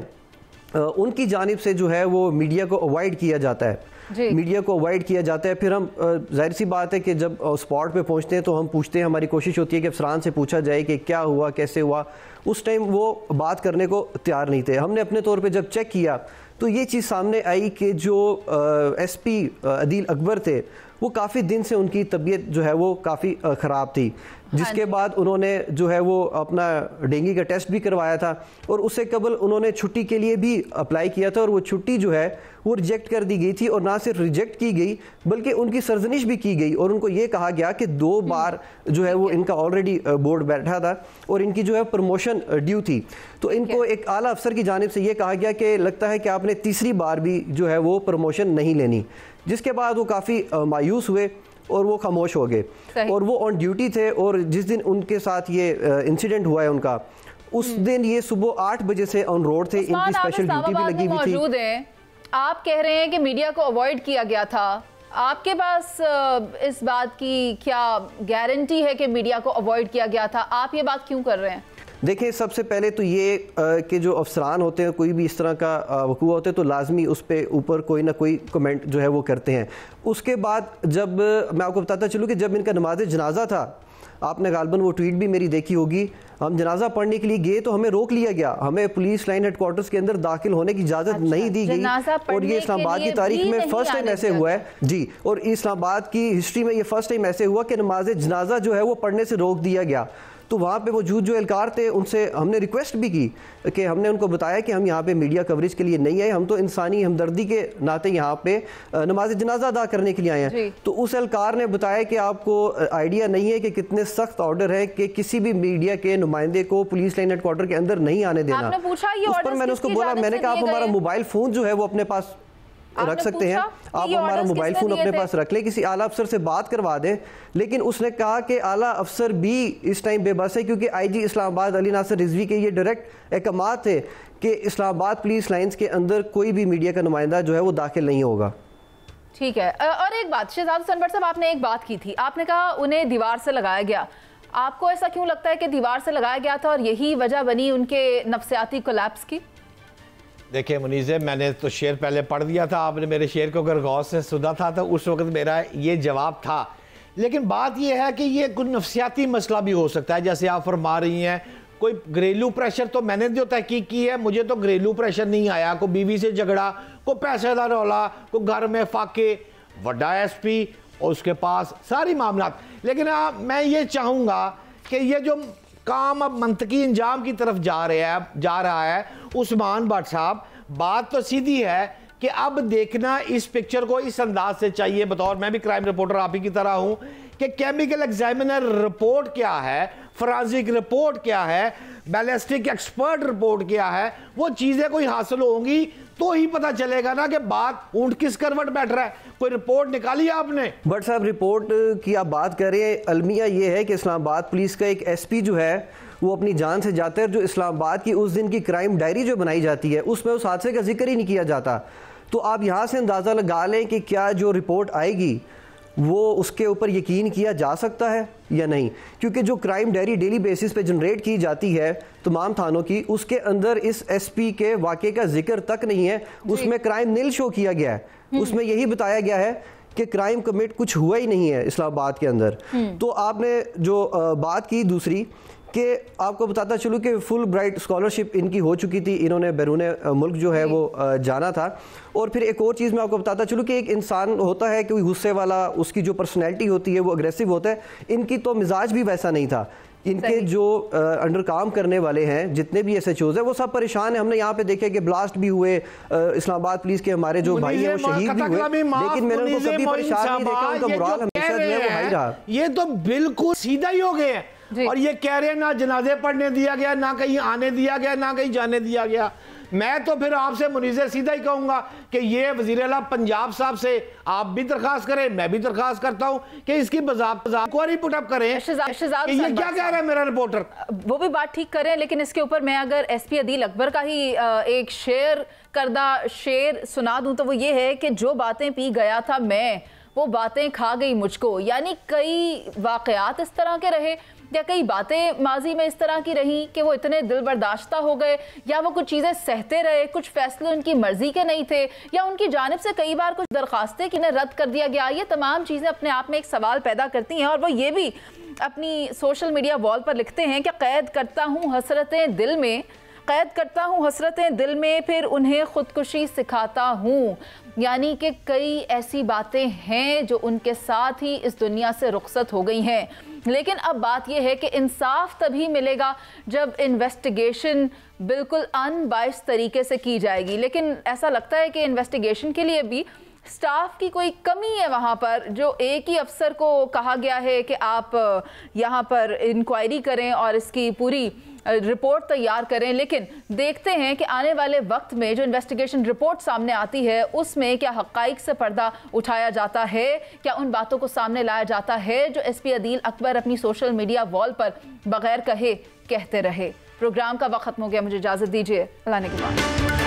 उनकी जानिब से जो है वो मीडिया को अवॉइड किया जाता है, मीडिया को अवॉइड किया जाता है। फिर हम जाहिर सी बात है कि जब स्पॉट पे पहुंचते हैं तो हम पूछते हैं, हमारी कोशिश होती है कि अफसरान से पूछा जाए कि क्या हुआ, कैसे हुआ। उस टाइम वो बात करने को तैयार नहीं थे। हमने अपने तौर पे जब चेक किया तो ये चीज़ सामने आई कि जो SP अदील अकबर थे वो काफ़ी दिन से उनकी तबीयत जो है वो काफ़ी ख़राब थी, जिसके बाद उन्होंने जो है वो अपना डेंगू का टेस्ट भी करवाया था और उससे कबल उन्होंने छुट्टी के लिए भी अप्लाई किया था और वो छुट्टी जो है वो रिजेक्ट कर दी गई थी। और ना सिर्फ रिजेक्ट की गई बल्कि उनकी सरजनिश भी की गई और उनको ये कहा गया कि 2 बार जो है वो इनका ऑलरेडी बोर्ड बैठा था और इनकी जो है प्रमोशन ड्यू थी। तो इनको एक आला अफसर की जानिब से ये कहा गया कि लगता है कि आपने तीसरी बार भी जो है वो प्रमोशन नहीं लेनी, जिसके बाद वो काफ़ी मायूस हुए और वो खामोश हो गए। और वो ऑन ड्यूटी थे और जिस दिन उनके साथ ये इंसिडेंट हुआ है उनका, उस दिन ये सुबह 8 बजे से ऑन रोड थे, इनकी स्पेशल ड्यूटी भी लगी हुई थी। आप कह रहे हैं कि मीडिया को अवॉइड किया गया था, आपके पास इस बात की क्या गारंटी है कि मीडिया को अवॉइड किया गया था? आप ये बात क्यों कर रहे हैं? देखिए, सबसे पहले तो ये कि जो अफसरान होते हैं, कोई भी इस तरह का वकूआ होता है तो लाजमी उस पर ऊपर कोई ना कोई कमेंट जो है वो करते हैं। उसके बाद जब मैं आपको बताता चलूँ कि जब इनका नमाज जनाजा था, आपने गालबन वो ट्वीट भी मेरी देखी होगी, हम जनाजा पढ़ने के लिए गए तो हमें रोक लिया गया, हमें पुलिस लाइन हेडक्वार्टर्स के अंदर दाखिल होने की इजाज़त नहीं दी गई। और ये इस्लामाबाद की तारीख में फर्स्ट टाइम ऐसे हुआ है जी, और इस्लामाबाद की हिस्ट्री में ये फर्स्ट टाइम ऐसे हुआ कि नमाज जनाजा जो है वो पढ़ने से रोक दिया गया। तो वहाँ पे मौजूद जो एहलकार थे उनसे हमने रिक्वेस्ट भी की कि हमने उनको बताया कि हम यहाँ पे मीडिया कवरेज के लिए नहीं आए, हम तो इंसानी हमदर्दी के नाते यहाँ पे नमाज जनाजा अदा करने के लिए आए हैं। तो उस एहलकार ने बताया कि आपको आइडिया नहीं है कि कितने सख्त ऑर्डर है कि किसी भी मीडिया के नुमाइंदे को पुलिस लाइन हेडक्वार्टर के अंदर नहीं आने देना। उस पर मैंने उसको बोला, मैंने कहा आप हमारा मोबाइल फ़ोन जो है वो अपने पास रख सकते हैं, आप हमारा मोबाइल फ़ोन अपने पास रख लें, किसी आला अफसर से बात करवा दें। लेकिन उसने कहा कि आला अफसर भी इस टाइम बेबस है, क्योंकि IG इस्लामाबाद अली नासिर रिजवी के ये डायरेक्ट अहकामात थे कि इस्लामाबाद पुलिस लाइन्स के अंदर कोई भी मीडिया का नुमाइंदा जो है वो दाखिल नहीं होगा। ठीक है। और एक बात शहजाद हुसैन भट्ट साहब, आपने एक बात की थी, आपने कहा उन्हें दीवार से लगाया गया। आपको ऐसा क्यों लगता है कि दीवार से लगाया गया था और यही वजह बनी उनके नफ्सियाती कोलैप्स की? देखिए मुनीज़े, मैंने तो शेर पहले पढ़ दिया था, आपने मेरे शेर को अगर गौर से सुना था तो उस वक्त मेरा ये जवाब था। लेकिन बात ये है कि ये कुछ नफ्सियाती मसला भी हो सकता है, जैसे आप फरमा रही हैं। कोई घरेलू प्रेशर, तो मैंने जो तहकीक की है मुझे तो घरेलू प्रेशर नहीं आया। कोई बीवी से झगड़ा, कोई पैसे का रौला, कोई घर में फाके, बड़ा SP और उसके पास सारी मामलात। लेकिन मैं ये चाहूँगा कि ये जो काम अब मंतकी इंजाम की तरफ जा रहा है उस्मान भट्ट साहब, बात तो सीधी है कि अब देखना इस पिक्चर को इस अंदाज से चाहिए। बतौर मैं भी क्राइम रिपोर्टर आप ही की तरह हूं कि केमिकल एग्जामिनर रिपोर्ट क्या है, फोरेंसिक रिपोर्ट क्या है, बैलिस्टिक एक्सपर्ट रिपोर्ट क्या है, वो चीजें कोई हासिल होंगी तो ही पता चलेगा ना कि बात ऊंट किस करवट बैठ रहा है। कोई रिपोर्ट निकाली आपने? बट साहब, रिपोर्ट की आप बात करें, अलमिया ये है कि इस्लामाबाद पुलिस का एक SP जो है वो अपनी जान से जाता है। जो इस्लामाबाद की उस दिन की क्राइम डायरी जो बनाई जाती है उसमें उस हादसे का जिक्र ही नहीं किया जाता। तो आप यहाँ से अंदाज़ा लगा लें कि क्या जो रिपोर्ट आएगी वो उसके ऊपर यकीन किया जा सकता है या नहीं, क्योंकि जो क्राइम डायरी डेली बेसिस पे जनरेट की जाती है तमाम थानों की, उसके अंदर इस SP के वाक़े का जिक्र तक नहीं है। उसमें क्राइम नील शो किया गया है, उसमें यही बताया गया है कि क्राइम कमिट कुछ हुआ ही नहीं है इस्लामाबाद के अंदर। तो आपने जो बात की दूसरी कि आपको बताता चलूँ कि फुल ब्राइट स्कॉलरशिप इनकी हो चुकी थी, इन्होंने बैरून मुल्क जो है वो जाना था। और फिर एक और चीज़ मैं आपको बताता चलूँ कि एक इंसान होता है कोई गुस्से वाला, उसकी जो पर्सनैलिटी होती है वो अग्रेसिव होता है, इनकी तो मिजाज भी वैसा नहीं था। इनके जो अंडर काम करने वाले हैं जितने भी SHOs हैं वो सब परेशान हैं। हमने यहाँ पे देखे कि ब्लास्ट भी हुए, इस्लामाबाद पुलिस के हमारे जो भाई हैं वो शहीद भी हुए, लेकिन मैंने उनको कभी परेशान नहीं देखा, उनका मुराल हमेशा जो है वो हाई रहा। ये तो बिल्कुल सीधा ही हो गए हैं और ये कह रहे हैं ना जनाजे पढ़ने दिया गया, ना कहीं आने दिया गया, ना कहीं जाने दिया गया। मैं तो फिर आपसे मुनीज़ सीधा ही कहूंगा कि ये वज़ीर आला पंजाब साहब से आप भी दरखास्त करें, मैं भी दरखास्त करता हूं कि इसकी इंक्वायरी पुट अप करें। ये क्या कह रहा है मेरा रिपोर्टर, वो भी बात ठीक करें, लेकिन इसके ऊपर मैं अगर SP अदील अकबर का ही एक शेर करदा शेर सुना दूं तो वो ये है कि जो बातें पी गया था मैं, वो बातें खा गई मुझको। यानी कई वाकयात इस तरह के रहे या कई बातें माजी में इस तरह की रही कि वो इतने दिल बर्दाश्ता हो गए, या वो कुछ चीज़ें सहते रहे, कुछ फैसले उनकी मर्जी के नहीं थे, या उनकी जानिब से कई बार कुछ दरखास्तें कि इन्हें रद्द कर दिया गया। ये तमाम चीज़ें अपने आप में एक सवाल पैदा करती हैं। और वो ये भी अपनी सोशल मीडिया वॉल पर लिखते हैं कि कैद करता हूँ हसरतें दिल में, कैद करता हूँ हसरतें दिल में, फिर उन्हें खुदकुशी सिखाता हूँ। यानी कि कई ऐसी बातें हैं जो उनके साथ ही इस दुनिया से रुखसत हो गई हैं। लेकिन अब बात यह है कि इंसाफ तभी मिलेगा जब इन्वेस्टिगेशन बिल्कुल अनबाइस्ड तरीके से की जाएगी। लेकिन ऐसा लगता है कि इन्वेस्टिगेशन के लिए भी स्टाफ की कोई कमी है वहाँ पर, जो एक ही अफसर को कहा गया है कि आप यहाँ पर इंक्वायरी करें और इसकी पूरी रिपोर्ट तैयार करें। लेकिन देखते हैं कि आने वाले वक्त में जो इन्वेस्टिगेशन रिपोर्ट सामने आती है उसमें क्या हक़ाइक़ से पर्दा उठाया जाता है, क्या उन बातों को सामने लाया जाता है जो SP अदील अकबर अपनी सोशल मीडिया वॉल पर बगैर कहे कहते रहे। प्रोग्राम का वक्त खत्म हो गया, मुझे इजाज़त दीजिए, अल्लाह ने के बाद।